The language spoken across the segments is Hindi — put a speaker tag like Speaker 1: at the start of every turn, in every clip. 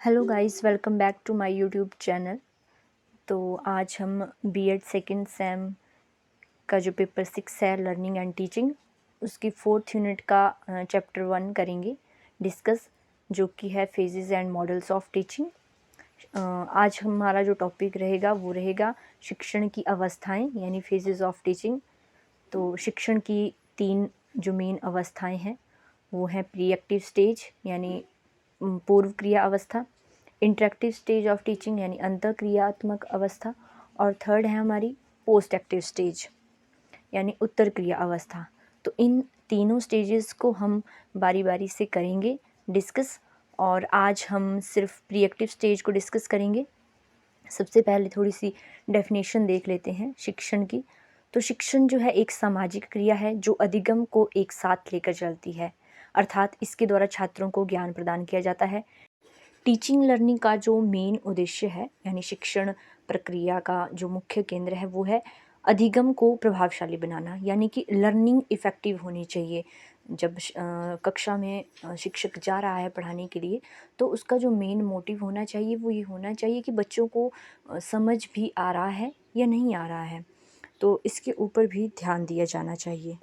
Speaker 1: Hello guys, welcome back to my YouTube channel. तो आज हम बीएड सेकंड सेम का जो पेपर 6 है लर्निंग एंड टीचिंग, उसकी 4th यूनिट का चैप्टर 1 करेंगे डिस्कस, जो कि है phases and models of teaching. आज हमारा जो टॉपिक रहेगा वो रहेगा शिक्षण की अवस्थाएं यानी फेजेस ऑफ टीचिंग। तो शिक्षण की 3 जो मेन अवस्थाएं हैं वो हैं प्री एक्टिव स्टेज यानी पूर्व क्रिया अवस्था, इंटरेक्टिव स्टेज ऑफ टीचिंग यानी अंतःक्रियात्मक अवस्था, और थर्ड है हमारी पोस्ट एक्टिव स्टेज यानी उत्तर क्रिया अवस्था। तो इन तीनों स्टेजेस को हम बारी बारी से करेंगे डिस्कस, और आज हम सिर्फ प्री एक्टिव स्टेज को डिस्कस करेंगे। सबसे पहले थोड़ी सी डेफिनेशन देख लेते हैं शिक्षण की। तो शिक्षण जो है एक सामाजिक क्रिया है जो अधिगम को एक साथ लेकर चलती है, अर्थात इसके द्वारा छात्रों को ज्ञान प्रदान किया जाता है। टीचिंग लर्निंग का जो मेन उद्देश्य है यानी शिक्षण प्रक्रिया का जो मुख्य केंद्र है वो है अधिगम को प्रभावशाली बनाना, यानी कि लर्निंग इफ़ेक्टिव होनी चाहिए। जब कक्षा में शिक्षक जा रहा है पढ़ाने के लिए, तो उसका जो मेन मोटिव होना चाहिए वो ये होना चाहिए कि बच्चों को समझ भी आ रहा है या नहीं आ रहा है, तो इसके ऊपर भी ध्यान दिया जाना चाहिए।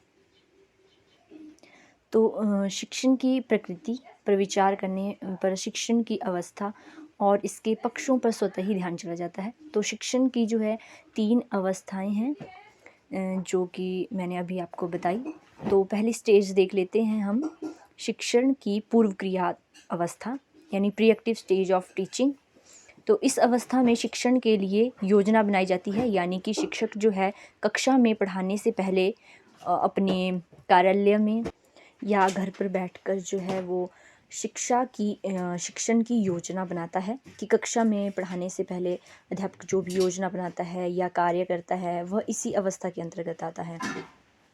Speaker 1: तो शिक्षण की प्रकृति पर विचार करने पर शिक्षण की अवस्था और इसके पक्षों पर स्वतः ही ध्यान चला जाता है। तो शिक्षण की जो है 3 अवस्थाएं हैं जो कि मैंने अभी आपको बताई। तो पहली स्टेज देख लेते हैं हम, शिक्षण की पूर्व क्रिया अवस्था यानी pre active stage of teaching. तो इस अवस्था में शिक्षण के लिए योजना बनाई जाती है, यानी कि शिक्षक जो है कक्षा में पढ़ाने से पहले अपने कार्यालय में या घर पर बैठकर जो है वो शिक्षण की योजना बनाता है कि कक्षा में पढ़ाने से पहले अध्यापक जो भी योजना बनाता है या कार्य करता है वह इसी अवस्था के अंतर्गत आता है।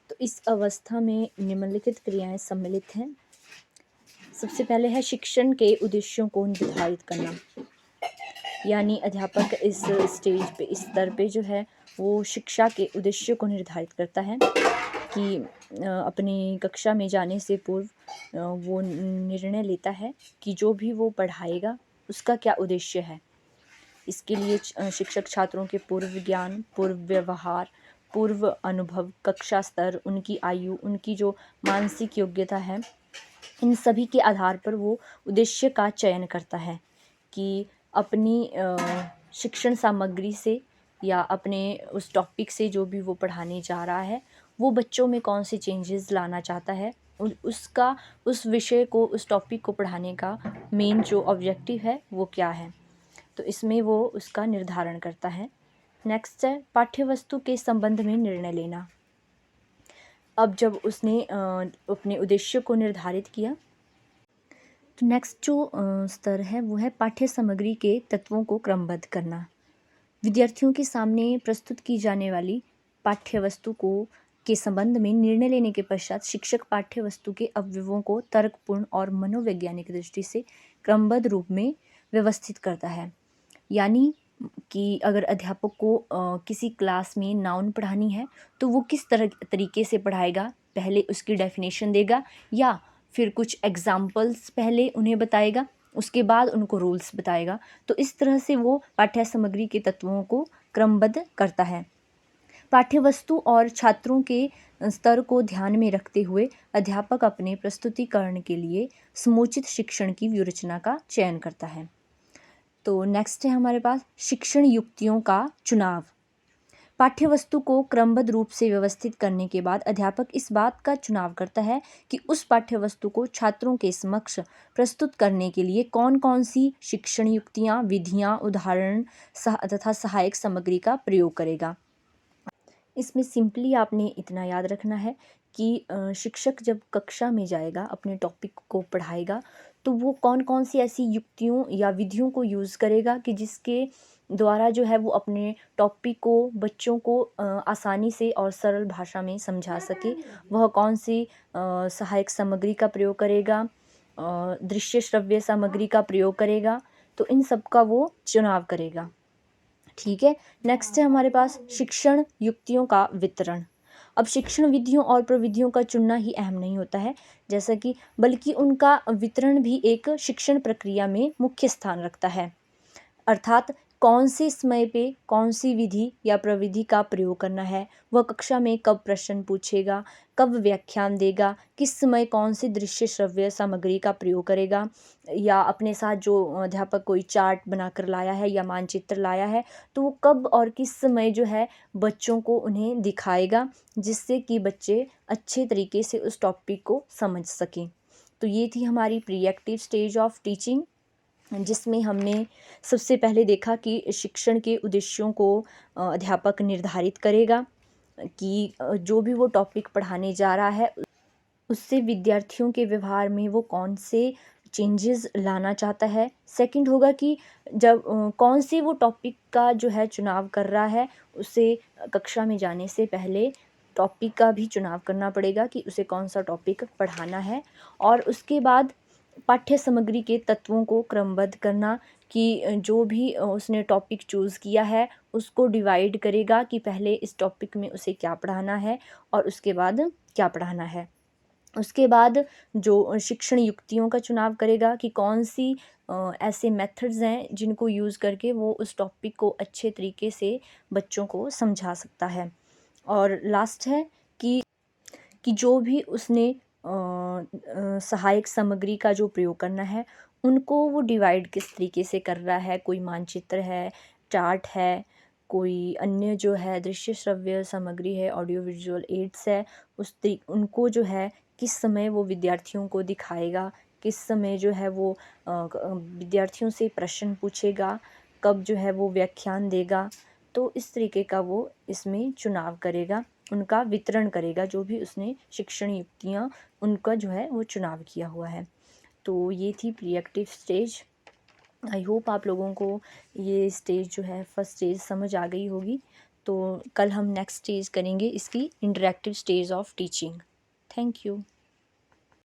Speaker 1: तो इस अवस्था में निम्नलिखित क्रियाएं सम्मिलित हैं। सबसे पहले है शिक्षण के उद्देश्यों को निर्धारित करना, यानी अध्यापक इस स्टेज पे, इस स्तर पे जो है वो शिक्षा के उद्देश्य को निर्धारित करता है कि अपनी कक्षा में जाने से पूर्व वो निर्णय लेता है कि जो भी वो पढ़ाएगा उसका क्या उद्देश्य है। इसके लिए शिक्षक छात्रों के पूर्व ज्ञान, पूर्व व्यवहार, पूर्व अनुभव, कक्षा स्तर, उनकी आयु, उनकी जो मानसिक योग्यता है, इन सभी के आधार पर वो उद्देश्य का चयन करता है कि अपनी शिक्षण सामग्री से या अपने उस टॉपिक से जो भी वो पढ़ाने जा रहा है वो बच्चों में कौन से चेंजेस लाना चाहता है, उसका उस विषय को, उस टॉपिक को पढ़ाने का मेन जो ऑब्जेक्टिव है वो क्या है। तो इसमें वो उसका निर्धारण करता है। नेक्स्ट है पाठ्यवस्तु के संबंध में निर्णय लेना। अब जब उसने अपने उद्देश्य को निर्धारित किया, तो नेक्स्ट जो स्तर है वो है पाठ्य सामग्री के तत्वों को क्रमबद्ध करना। विद्यार्थियों के सामने प्रस्तुत की जाने वाली पाठ्य वस्तु को के संबंध में निर्णय लेने के पश्चात शिक्षक पाठ्य वस्तु के अवयवों को तर्कपूर्ण और मनोवैज्ञानिक दृष्टि से क्रमबद्ध रूप में व्यवस्थित करता है। यानी कि अगर अध्यापक को किसी क्लास में नाउन पढ़ानी है तो वो किस तरीके से पढ़ाएगा, पहले उसकी डेफिनेशन देगा या फिर कुछ एग्जाम्पल्स पहले उन्हें बताएगा, उसके बाद उनको रूल्स बताएगा। तो इस तरह से वो पाठ्य सामग्री के तत्वों को क्रमबद्ध करता है। पाठ्यवस्तु और छात्रों के स्तर को ध्यान में रखते हुए अध्यापक अपने प्रस्तुतिकरण के लिए समुचित शिक्षण की व्यूहरचना का चयन करता है। तो नेक्स्ट है हमारे पास शिक्षण युक्तियों का चुनाव। पाठ्यवस्तु को क्रमबद्ध रूप से व्यवस्थित करने के बाद अध्यापक इस बात का चुनाव करता है कि उस पाठ्यवस्तु को छात्रों के समक्ष प्रस्तुत करने के लिए कौन कौन सी शिक्षण युक्तियाँ, विधियाँ, उदाहरण तथा सहायक सामग्री का प्रयोग करेगा। इसमें सिंपली आपने इतना याद रखना है कि शिक्षक जब कक्षा में जाएगा, अपने टॉपिक को पढ़ाएगा, तो वो कौन कौन सी ऐसी युक्तियों या विधियों को यूज़ करेगा कि जिसके द्वारा जो है वो अपने टॉपिक को बच्चों को आसानी से और सरल भाषा में समझा सके। वह कौन सी सहायक सामग्री का प्रयोग करेगा, दृश्य श्रव्य सामग्री का प्रयोग करेगा, तो इन सब का वो चुनाव करेगा। ठीक है। नेक्स्ट है हमारे पास शिक्षण युक्तियों का वितरण। अब शिक्षण विधियों और प्रविधियों का चुनना ही अहम नहीं होता है, जैसा कि बल्कि उनका वितरण भी एक शिक्षण प्रक्रिया में मुख्य स्थान रखता है। अर्थात कौन से समय पे कौन सी विधि या प्रविधि का प्रयोग करना है, वह कक्षा में कब प्रश्न पूछेगा, कब व्याख्यान देगा, किस समय कौन सी दृश्य श्रव्य सामग्री का प्रयोग करेगा, या अपने साथ जो अध्यापक कोई चार्ट बनाकर लाया है या मानचित्र लाया है तो वो कब और किस समय जो है बच्चों को उन्हें दिखाएगा, जिससे कि बच्चे अच्छे तरीके से उस टॉपिक को समझ सकें। तो ये थी हमारी pre active stage of teaching, जिसमें हमने सबसे पहले देखा कि शिक्षण के उद्देश्यों को अध्यापक निर्धारित करेगा कि जो भी वो टॉपिक पढ़ाने जा रहा है उससे विद्यार्थियों के व्यवहार में वो कौन से चेंजेस लाना चाहता है। सेकंड होगा कि जब कौन से वो टॉपिक का जो है चुनाव कर रहा है, उसे कक्षा में जाने से पहले टॉपिक का भी चुनाव करना पड़ेगा कि उसे कौन सा टॉपिक पढ़ाना है। और उसके बाद पाठ्य सामग्री के तत्वों को क्रमबद्ध करना कि जो भी उसने टॉपिक चूज़ किया है उसको डिवाइड करेगा कि पहले इस टॉपिक में उसे क्या पढ़ाना है और उसके बाद क्या पढ़ाना है। उसके बाद जो शिक्षण युक्तियों का चुनाव करेगा कि कौन सी ऐसे मेथड्स हैं जिनको यूज़ करके वो उस टॉपिक को अच्छे तरीके से बच्चों को समझा सकता है। और लास्ट है कि जो भी उसने सहायक सामग्री का जो प्रयोग करना है उनको वो डिवाइड किस तरीके से कर रहा है। कोई मानचित्र है, चार्ट है, कोई अन्य जो है दृश्य श्रव्य सामग्री है, ऑडियो विजुअल एड्स है, उनको जो है किस समय वो विद्यार्थियों को दिखाएगा, किस समय जो है वो विद्यार्थियों से प्रश्न पूछेगा, कब जो है वो व्याख्यान देगा। तो इस तरीके का वो इसमें चुनाव करेगा, उनका वितरण करेगा, जो भी उसने शिक्षण युक्तियाँ उनका जो है वो चुनाव किया हुआ है। तो ये थी pre active stage. I hope आप लोगों को ये स्टेज जो है फर्स्ट स्टेज समझ आ गई होगी। तो कल हम नेक्स्ट स्टेज करेंगे इसकी interactive stage of teaching. Thank you.